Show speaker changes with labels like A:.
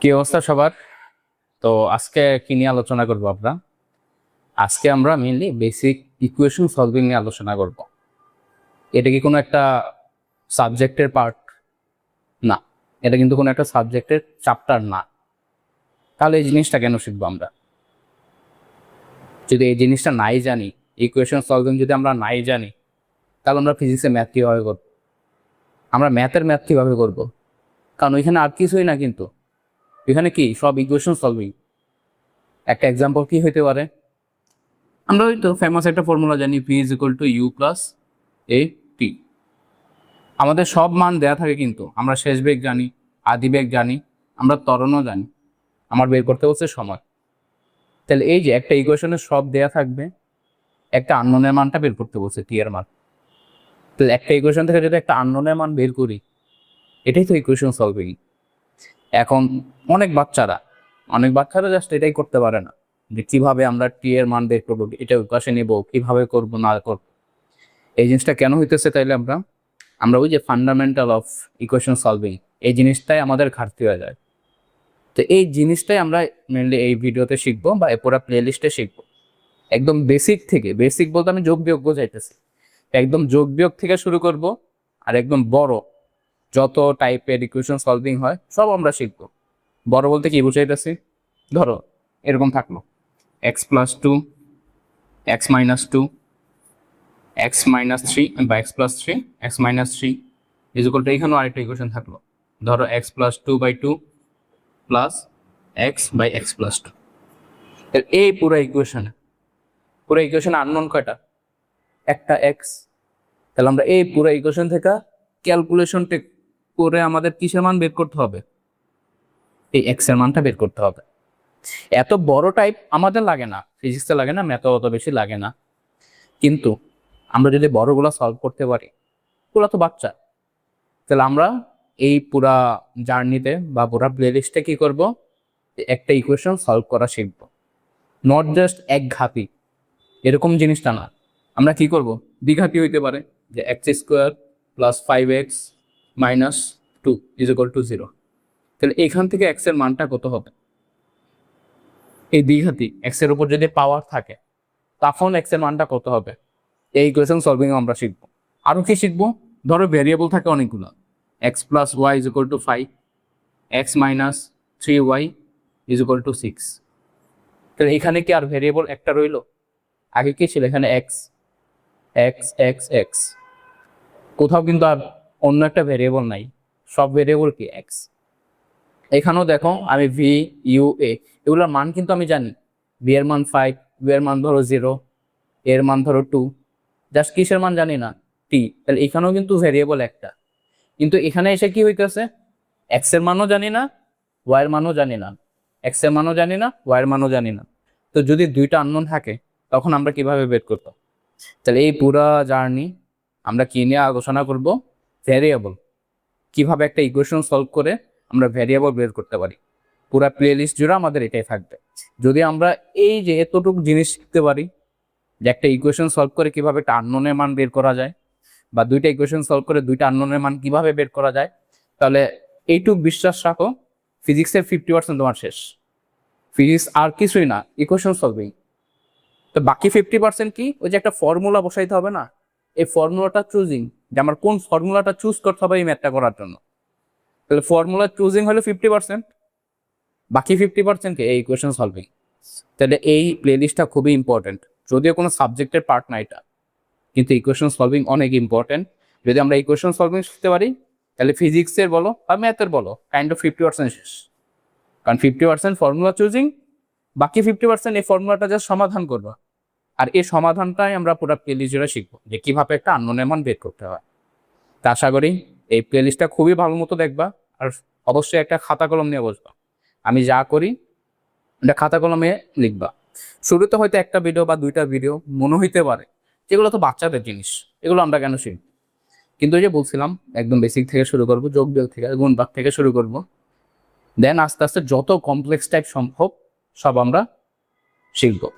A: কি অবস্থা সবার? তো আজকে কি নিয়ে আলোচনা করবো আমরা? আজকে আমরা মেইনলি বেসিক ইকুয়েশন সলভিং নিয়ে আলোচনা করব। এটা কি কোনো একটা সাবজেক্টের পার্ট? না, এটা কিন্তু কোনো একটা সাবজেক্টের চ্যাপ্টার না। তাহলে এই জিনিসটা কেন শিখবো আমরা? যদি এই জিনিসটা নাই জানি, ইকুয়েশন সলভিং যদি আমরা নাই জানি, তাহলে আমরা ফিজিক্সে ম্যাথ কীভাবে করবো? আমরা ম্যাথ কীভাবে করবো? কারণ ওইখানে আর কিছুই না, কিন্তু এখানে কি সব ইকুয়েশন সলভিং। একটা এক্সাম্পল কি হইতে পারে? আমরা ওই তো ফেমাস একটা ফর্মুলা জানি, v is equal to u plus a t. আমাদের সব মান দেয়া থাকে, কিন্তু আমরা শেষ বেগ জানি, আদি বেগ জানি, আমরা ত্বরণও জানি। আমার বের করতে হচ্ছে সময়। তাহলে এই যে একটা ইকুয়েশনের সব দেয়া থাকবে, একটা আননোনের মানটা বের করতে বলছে, টি এর মান। তাহলে একটা ইকুয়েশন থেকে যদি একটা আননোনের মান বের করি, এটাই তো ইকুয়েশন সলভিং। এখন অনেক বাচ্চারা জাস্ট এটাই করতে পারে না, যে কিভাবে আমরা টি এর মান বের করবো, এটা ওই পাশে নেব, কিভাবে করবো না করবো। এই জিনিসটা কেন হইতেছে? তাইলে আমরা ওই যে ফান্ডামেন্টাল অফ ইকুয়েশন সলভিং, এই জিনিসটাই আমাদের ঘাটতি হয়ে যায়। তো এই জিনিসটাই আমরা মেনলি এই ভিডিওতে শিখবো, বা পুরো প্লে লিস্টে শিখবো। একদম বেসিক থেকে, বেসিক বলতে আমি যোগ বিয়োগ বোঝাইতেছি, একদম যোগ বিয়োগ থেকে শুরু করব। আর একদম বড় যত টাইপের ইকুয়েশন সলভিং হয় সব আমরা শিখবো। বড় বলতে কি বুঝাইতেছি? ধরো এরকম থাকলো x+2, x-2, x-3 বা x+3, x-3 is equal two, এখানেও আরেকটা ইকুয়েশন থাকলো, ধরো x+2/2 প্লাস x/x+2। এই পুরো ইকুয়েশন আননোন কয়টা? একটা x। তাহলে আমরা এই পুরো ইকুয়েশন থেকে ক্যালকুলেশনটা করে আমাদের কিসের মান বের করতে হবে? এই x এর মানটা বের করতে হবে। এত বড় টাইপ আমাদের লাগে না, ফিজিক্সে লাগে না, ম্যাথে অত বেশি লাগে না। কিন্তু আমরা যদি বড়গুলো সলভ করতে পারি, ওগুলো তো বাচ্চা। তাহলে আমরা এই পুরা জার্নিতে বা পুরা প্লেলিস্টে কি করব? একটা ইকুয়েশন সলভ করা শিখব। নট জাস্ট একঘাতি, এরকম জিনিসটা না। আমরা কি করব? দ্বিঘাতি হইতে পারে, যে x² + 5x - 2 = 0। তাহলে এখান থেকে x এর মানটা কত হবে? এই দ্বিঘাতি x এর উপর যদি পাওয়ার থাকে, তখন x এর মানটা কত হবে? এই ইকুয়েশন সলভিং আমরা শিখবো। আরো কি শিখবো? ধরো ভেরিয়েবল থাকে অনেকগুলো, x + y = 5, x - 3y = 6। তাহলে এখানে কি আর ভেরিয়েবল একটা রইলো? আগে কি ছিল? এখানে x x x x, কোথাও কিন্তু আর অন্য একটা ভেরিয়েবল নাই, সব ভেরিয়েবল কি x। এখানেও দেখো আমি v u a এগুলোর মান কিন্তু আমি জানি। v এর মান 5, u এর মান ধরো 0, এর মান ধরো 2, জাস্ট কিসের মান জানি না? t। তাহলে এখানেও কিন্তু ভেরিয়েবল একটা। কিন্তু এখানে এসে কি হইতেছে? x এর মানও জানি না, y এর মানও জানি না, x এর মানও জানি না, y এর মানও জানি না। তো যদি দুইটা আননোন থাকে, তখন আমরা কিভাবে বের করব? তাহলে এই পুরা জার্নি আমরা কি নিয়ে আলোচনা করব? ভ্যারিয়েবল। কিভাবে একটা ইকুয়েশন সলভ করে আমরা ভ্যারিয়েবল বের করতে পারি। পুরা প্লে লিস্ট জুড়ে আমাদের এটাই থাকবে। যদি আমরা এই যে এতটুকু জিনিস শিখতে পারি, যে একটা ইকুয়েশন সলভ করে কিভাবে একটা আননোনের মান বের করা যায়, বা দুইটা ইকুয়েশন সলভ করে দুইটা আননোনের মান কিভাবে বের করা যায়, তাহলে এইটুক বিশ্বাস রাখো, ফিজিক্সের 50% তোমার শেষ। ফিজিক্স আর কিছুই না, ইকুয়েশন সলভিং। তো বাকি 50% কি? ওই যে একটা ফর্মুলা বসাইতে হবে না, এই ফর্মুলাটা চুজিং, যে আমার কোন ফর্মুলাটা চুজ করতে হবে এই ম্যাথটা করার জন্য। তাহলে ফর্মুলা চুজিং হলো 50%, বাকি 50% কি? এই ইকুয়েশন সলভিং। তাহলে এই প্লেলিস্টটা খুবই ইম্পর্টেন্ট, যদিও কোনো সাবজেক্টের পার্ট না এটা, কিন্তু ইকুয়েশন সলভিং অনেক ইম্পর্টেন্ট। যদি আমরা ইকুয়েশন সলভিং শিখতে পারি, তাহলে ফিজিক্সের বলো বা ম্যাথের বলো, কাইন্ড অফ 50% শেষ। কারণ 50% ফর্মুলা চুজিং, বাকি 50% এই ফর্মুলাটা জাস্ট সমাধান করবো। আর এই সমাধানটাই আমরা পুরো প্লেলিস্ট জুড়ে শিখবো, যে কিভাবে একটা আননোনের মান বের করতে হয়। তা আশা করি এই প্লেলিস্টটা খুবই ভালো মতো দেখবা, আর অবশ্যই একটা খাতা কলম নিয়ে বসবা। আমি যা করি এটা খাতা কলমে লিখবা। শুরুতে হয়তো একটা ভিডিও বা দুইটা ভিডিও মনে হইতে পারে যেগুলো তো বাচ্চাদের জিনিস, এগুলো আমরা কেন শিখব? কিন্তু ওই যে বলছিলাম, একদম বেসিক থেকে শুরু করবো, যোগ বিয়োগ থেকে, গুণ ভাগ থেকে শুরু করবো। দেন আস্তে আস্তে যত কমপ্লেক্স টাইপ সম্ভব সব আমরা শিখবো।